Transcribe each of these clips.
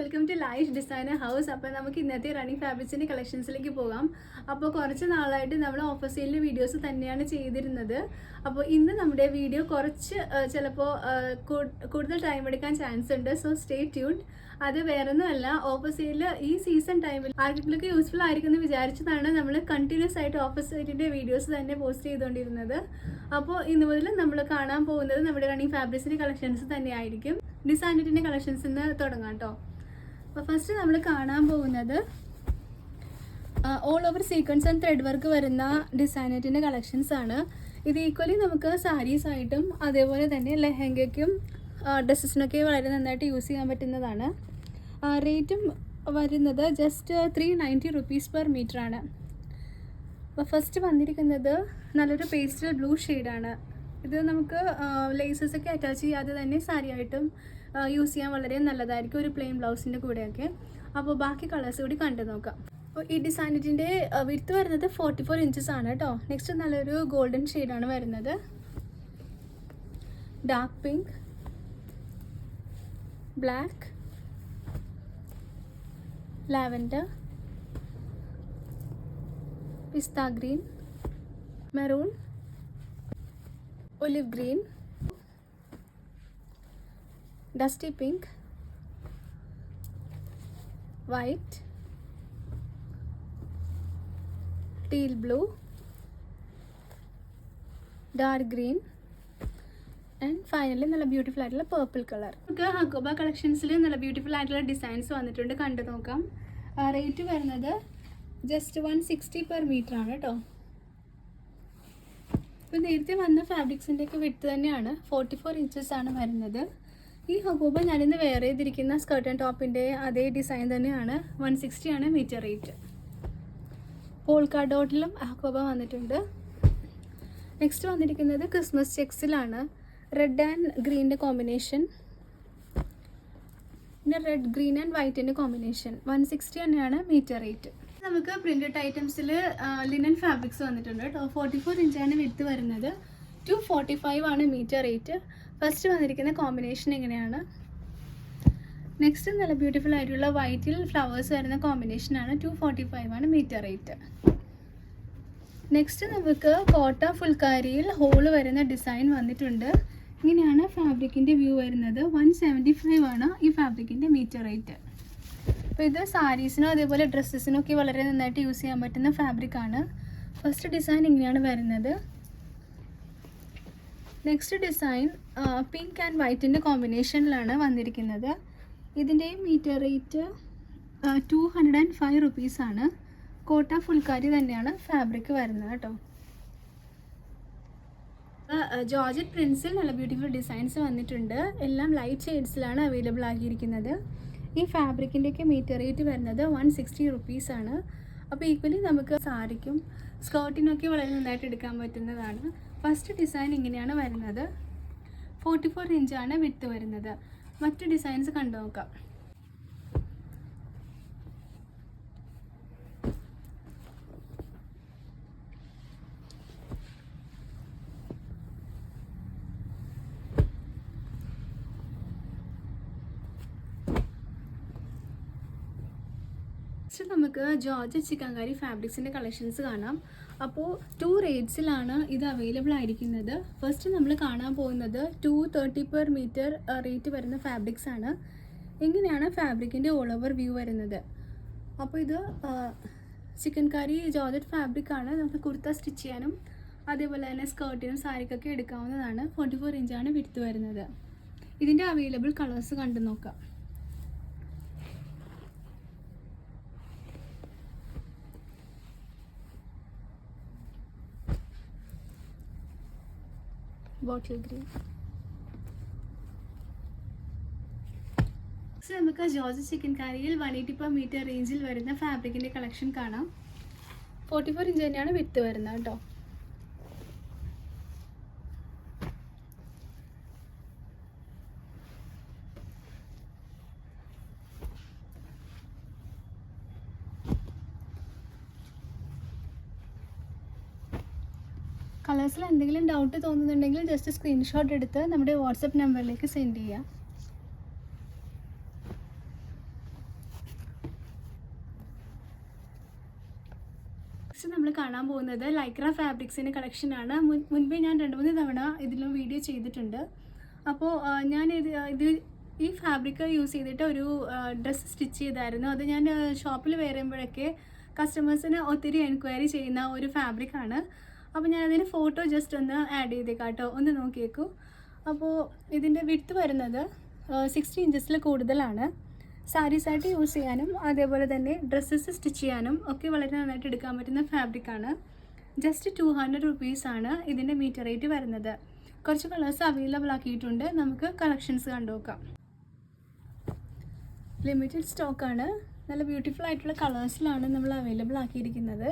Welcome to life designer house. അപ്പോൾ നമുക്ക് ഇന്നത്തെ റണ്ണിങ് ഫാബ്രിക്സിൻ്റെ കളക്ഷൻസിലേക്ക് പോകാം. അപ്പോൾ കുറച്ച് നാളായിട്ട് നമ്മൾ ഓഫർ സെയിലിൻ്റെ വീഡിയോസ് തന്നെയാണ് ചെയ്തിരുന്നത്. അപ്പോൾ ഇന്ന് നമ്മുടെ വീഡിയോ കുറച്ച് ചിലപ്പോൾ കൂടുതൽ ടൈം എടുക്കാൻ ചാൻസ് ഉണ്ട്. So stay tuned. അത് വേറൊന്നുമല്ല, ഓഫർ സെയിൽ ഈ സീസൺ ടൈമിൽ ആർക്കെങ്കിലും യൂസ്ഫുൾ ആയിരിക്കും എന്ന് വിചാരിച്ചതാണ് നമ്മൾ കണ്ടിന്യൂസ് ആയിട്ട് ഓഫർ സെയിലിൻ്റെ വീഡിയോസ് തന്നെ പോസ്റ്റ് ചെയ്തുകൊണ്ടിരുന്നത്. അപ്പോൾ ഇന്ന് മുതൽ നമ്മൾ കാണാൻ പോകുന്നത് നമ്മുടെ റണ്ണിങ് ഫാബ്രിക്സിൻ്റെ കളക്ഷൻസ് തന്നെയായിരിക്കും. ഡിസൈനറ്റിൻ്റെ കളക്ഷൻസ് നിന്ന് തുടങ്ങാം കേട്ടോ. അപ്പോൾ ഫസ്റ്റ് നമ്മൾ കാണാൻ പോകുന്നത് all over sequence and thread work വരുന്ന ഡിസൈനറ്റിൻ്റെ കളക്ഷൻസ് ആണ്. ഇത് ഈക്വലി നമുക്ക് സാരീസ് ആയിട്ടും അതേപോലെ തന്നെ ലെഹങ്കയ്ക്കും ഡ്രസ്സസിനൊക്കെ വളരെ നന്നായിട്ട് യൂസ് ചെയ്യാൻ പറ്റുന്നതാണ്. റേറ്റും വരുന്നത് ജസ്റ്റ് 390 റുപ്പീസ് പെർ മീറ്റർ ആണ്. അപ്പോൾ ഫസ്റ്റ് വന്നിരിക്കുന്നത് നല്ലൊരു പേസ്റ്റൽ ബ്ലൂ ഷെയ്ഡാണ്. ഇത് നമുക്ക് ലേസസ് ഒക്കെ അറ്റാച്ച് ചെയ്യാതെ തന്നെ സാരി ആയിട്ടും യൂസ് ചെയ്യാൻ വളരെ നല്ലതായിരിക്കും, ഒരു പ്ലെയിൻ ബ്ലൗസിൻ്റെ കൂടെയൊക്കെ. അപ്പോൾ ബാക്കി കളേഴ്സ് കൂടി കണ്ടു നോക്കാം. അപ്പോൾ ഈ ഡിസൈനറ്റിൻ്റെ വിഡ്ത്ത് വരുന്നത് 44 ഇഞ്ചസ് ആണ് കേട്ടോ. നെക്സ്റ്റ് നല്ലൊരു ഗോൾഡൻ ഷെയ്ഡാണ് വരുന്നത്. Dark pink, black, lavender, pista green, maroon, olive green, dusty pink, white, teal blue, dark green and finally നല്ല ബ്യൂട്ടിഫുൾ ആയിട്ടുള്ള പേർപ്പിൾ കളർ. നമുക്ക് ഹക്കോബ കളക്ഷൻസിൽ നല്ല ബ്യൂട്ടിഫുൾ ആയിട്ടുള്ള ഡിസൈൻസ് വന്നിട്ടുണ്ട്, കണ്ടു നോക്കാം. റേറ്റ് വരുന്നത് ജസ്റ്റ് 160 പെർ മീറ്റർ ആണ് കേട്ടോ. ഇപ്പോൾ നേരത്തെ വന്ന ഫാബ്രിക്സിൻ്റെ ഒക്കെ വിഡ്ത്ത് തന്നെയാണ്, 44 ഇഞ്ചസ് ആണ് വരുന്നത്. ഈ ഹക്കോബ ഞാനിന്ന് വെയർ ചെയ്തിരിക്കുന്ന സ്കർട്ട് ആൻഡ് ടോപ്പിൻ്റെ അതേ ഡിസൈൻ തന്നെയാണ്. 160 ആണ് മീറ്റർ റേറ്റ്. പോൾക്കാ ഡോട്ടിലും ഹക്കോബ വന്നിട്ടുണ്ട്. നെക്സ്റ്റ് വന്നിരിക്കുന്നത് ക്രിസ്മസ് ചെക്സിലാണ്. റെഡ് ആൻഡ് ഗ്രീനിൻ്റെ കോമ്പിനേഷൻ, പിന്നെ റെഡ് ഗ്രീൻ ആൻഡ് വൈറ്റിൻ്റെ കോമ്പിനേഷൻ. 160 തന്നെയാണ് മീറ്റർ റേറ്റ്. നമുക്ക് പ്രിൻറ്റഡ് ഐറ്റംസിൽ ലിനൻ ഫാബ്രിക്സ് വന്നിട്ടുണ്ട് കേട്ടോ. 44 ഇഞ്ചാണ് വിഡ്ത്ത് വരുന്നത്. 245 ആണ് മീറ്റർ റേറ്റ്. ഫസ്റ്റ് വന്നിരിക്കുന്ന കോമ്പിനേഷൻ എങ്ങനെയാണ്. നെക്സ്റ്റ് നല്ല ബ്യൂട്ടിഫുൾ ആയിട്ടുള്ള വൈറ്റിൽ ഫ്ലവേഴ്സ് വരുന്ന കോമ്പിനേഷനാണ്. 245 ആണ് മീറ്റർ റേറ്റ്. നെക്സ്റ്റ് നമുക്ക് കോട്ട ഫുൾക്കാരിയിൽ ഹോള് വരുന്ന ഡിസൈൻ വന്നിട്ടുണ്ട്. ഇങ്ങനെയാണ് ഫാബ്രിക്കിൻ്റെ വ്യൂ വരുന്നത്. 175 ആണ് ഈ ഫാബ്രിക്കിൻ്റെ മീറ്റർ റേറ്റ്. അപ്പോൾ ഇത് സാരീസിനോ അതേപോലെ ഡ്രസ്സസിനൊക്കെ വളരെ നന്നായിട്ട് യൂസ് ചെയ്യാൻ പറ്റുന്ന ഫാബ്രിക്കാണ്. ഫസ്റ്റ് ഡിസൈൻ ഇങ്ങനെയാണ് വരുന്നത്. നെക്സ്റ്റ് ഡിസൈൻ പിങ്ക് ആൻഡ് വൈറ്റിൻ്റെ കോമ്പിനേഷനിലാണ് വന്നിരിക്കുന്നത്. ഇതിൻ്റെയും മീറ്റർ റേറ്റ് 205 റുപ്പീസാണ്. കോട്ട ഫുൾക്കാരി തന്നെയാണ് ഫാബ്രിക് വരുന്നത് കേട്ടോ. ജോർജറ്റ് പ്രിൻസിൽ നല്ല ബ്യൂട്ടിഫുൾ ഡിസൈൻസ് വന്നിട്ടുണ്ട്. എല്ലാം ലൈറ്റ് ഷെയ്ഡ്സിലാണ് അവൈലബിൾ ആക്കിയിരിക്കുന്നത്. ഈ ഫാബ്രിക്കിൻ്റെയൊക്കെ മീറ്റർ റേറ്റ് വരുന്നത് 160 റുപ്പീസാണ്. അപ്പോൾ ഈക്വലി നമുക്ക് സാരിക്കും സ്കേർട്ടിനൊക്കെ വളരെ നന്നായിട്ട് എടുക്കാൻ പറ്റുന്നതാണ്. ഫസ്റ്റ് ഡിസൈൻ ഇങ്ങനെയാണ് വരുന്നത്. 44 ഇഞ്ചാണ് വിഡ്ത്ത് വരുന്നത്. മറ്റു ഡിസൈൻസ് കണ്ടു നോക്കാം. നമുക്ക് ജോർജറ്റ് ചിക്കൻകാരി ഫാബ്രിക്സിൻ്റെ കളക്ഷൻസ് കാണാം. അപ്പോൾ 2 റേറ്റ്സിലാണ് ഇത് അവൈലബിൾ ആയിരിക്കുന്നത്. ഫസ്റ്റ് നമ്മൾ കാണാൻ പോകുന്നത് 230 പെർ മീറ്റർ റേറ്റ് വരുന്ന ഫാബ്രിക്സ് ആണ്. ഇങ്ങനെയാണ് ഫാബ്രിക്കിൻ്റെ ഓൾ ഓവർ വ്യൂ വരുന്നത്. അപ്പോൾ ഇത് ചിക്കൻകാരി ജോർജറ്റ് ഫാബ്രിക്കാണ്. നമുക്ക് കുർത്ത സ്റ്റിച്ച് ചെയ്യാനും അതേപോലെ തന്നെ സ്കേർട്ടിനും സാരിക്കൊക്കെ എടുക്കാവുന്നതാണ്. 44 ഇഞ്ചാണ് വിഡ്ത്ത് വരുന്നത്. ഇതിൻ്റെ അവൈലബിൾ കളേഴ്സ് കണ്ടു നോക്കാം. Bottle green. നമുക്ക് ജോർജറ്റ് ചിക്കൻകാരിയിൽ 180 പെർ മീറ്റർ റേഞ്ചിൽ വരുന്ന ഫാബ്രിക്കിൻ്റെ കളക്ഷൻ കാണാം. 44 ഇഞ്ച് തന്നെയാണ് വിഡ്ത്ത് വരുന്നത് കേട്ടോ. കളേഴ്സിൽ എന്തെങ്കിലും ഡൗട്ട് തോന്നുന്നുണ്ടെങ്കിൽ ജസ്റ്റ് സ്ക്രീൻഷോട്ട് എടുത്ത് നമ്മുടെ വാട്സപ്പ് നമ്പറിലേക്ക് സെൻഡ് ചെയ്യാം. നെക്സ്റ്റ് നമ്മൾ കാണാൻ പോകുന്നത് ലൈക്ര ഫാബ്രിക്സിൻ്റെ കളക്ഷനാണ്. മുൻപേ ഞാൻ 2-3 തവണ ഇതിലും വീഡിയോ ചെയ്തിട്ടുണ്ട്. അപ്പോൾ ഞാൻ ഈ ഫാബ്രിക് യൂസ് ചെയ്തിട്ട് ഒരു ഡ്രസ്സ് സ്റ്റിച്ച് ചെയ്തായിരുന്നു. അത് ഞാൻ ഷോപ്പിൽ വരുമ്പോഴൊക്കെ കസ്റ്റമേഴ്സിന് ഒത്തിരി എൻക്വയറി ചെയ്യുന്ന ഒരു ഫാബ്രിക്കാണ്. അപ്പോൾ ഞാൻ അതിന് ഫോട്ടോ ജസ്റ്റ് ഒന്ന് ആഡ് ചെയ്തേക്കാം കേട്ടോ, ഒന്ന് നോക്കിയേക്കൂ. അപ്പോൾ ഇതിൻ്റെ വിഡ്ത്ത് വരുന്നത് 60 ഇഞ്ചസിൽ കൂടുതലാണ്. സാരീസായിട്ട് യൂസ് ചെയ്യാനും അതേപോലെ തന്നെ ഡ്രസ്സസ് സ്റ്റിച്ച് ചെയ്യാനും ഒക്കെ വളരെ നന്നായിട്ട് എടുക്കാൻ പറ്റുന്ന ഫാബ്രിക്കാണ്. ജസ്റ്റ് 200 റുപ്പീസാണ് ഇതിൻ്റെ മീറ്റർ റേറ്റ് വരുന്നത്. കുറച്ച് കളേഴ്സ് അവൈലബിൾ ആക്കിയിട്ടുണ്ട്. നമുക്ക് കളക്ഷൻസ് കണ്ടു നോക്കാം. ലിമിറ്റഡ് സ്റ്റോക്കാണ്. നല്ല ബ്യൂട്ടിഫുൾ ആയിട്ടുള്ള കളേഴ്സിലാണ് നമ്മൾ അവൈലബിൾ ആക്കിയിരിക്കുന്നത്.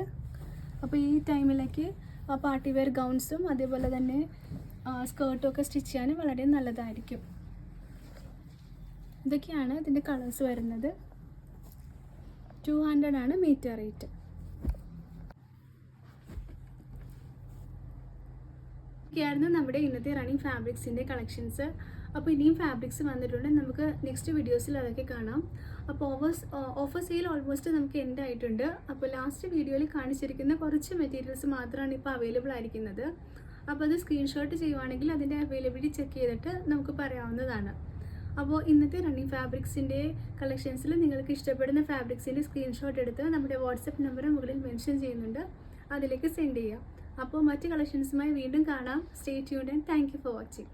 അപ്പോൾ ഈ ടൈമിലേക്ക് പാർട്ടി വെയർ ഗൗൺസും അതേപോലെ തന്നെ സ്കേർട്ടും ഒക്കെ സ്റ്റിച്ച് ചെയ്യാനും വളരെ നല്ലതായിരിക്കും. ഇതൊക്കെയാണ് ഇതിൻ്റെ കളേഴ്സ് വരുന്നത്. 200 ആണ് മീറ്റർ റേറ്റ്. ഇതൊക്കെയായിരുന്നു നമ്മുടെ ഇന്നത്തെ റണ്ണിങ് ഫാബ്രിക്സിൻ്റെ കളക്ഷൻസ്. അപ്പോൾ ഇനിയും ഫാബ്രിക്സ് വന്നിട്ടുണ്ട്. നമുക്ക് നെക്സ്റ്റ് വീഡിയോസിൽ അതൊക്കെ കാണാം. അപ്പോൾ ഓഫർ സെയിൽ ഓൾമോസ്റ്റ് നമുക്ക് എൻഡ് ആയിട്ടുണ്ട്. അപ്പോൾ ലാസ്റ്റ് വീഡിയോയിൽ കാണിച്ചിരിക്കുന്ന കുറച്ച് മെറ്റീരിയൽസ് മാത്രമാണ് ഇപ്പോൾ അവൈലബിൾ ആയിരിക്കുന്നത്. അപ്പോൾ അത് സ്ക്രീൻഷോട്ട് ചെയ്യുവാണെങ്കിൽ അതിൻ്റെ അവൈലബിലിറ്റി ചെക്ക് ചെയ്തിട്ട് നമുക്ക് പറയാവുന്നതാണ്. അപ്പോൾ ഇന്നത്തെ റണ്ണിങ് ഫാബ്രിക്സിൻ്റെ കളക്ഷൻസിൽ നിങ്ങൾക്ക് ഇഷ്ടപ്പെടുന്ന ഫാബ്രിക്സിൻ്റെ സ്ക്രീൻഷോട്ട് എടുത്ത് നമ്മുടെ വാട്സപ്പ് നമ്പർ മുകളിൽ മെൻഷൻ ചെയ്യുന്നുണ്ട്, അതിലേക്ക് സെൻഡ് ചെയ്യാം. അപ്പോൾ മറ്റ് കളക്ഷൻസുമായി വീണ്ടും കാണാം. Stay tuned and thank you for watching.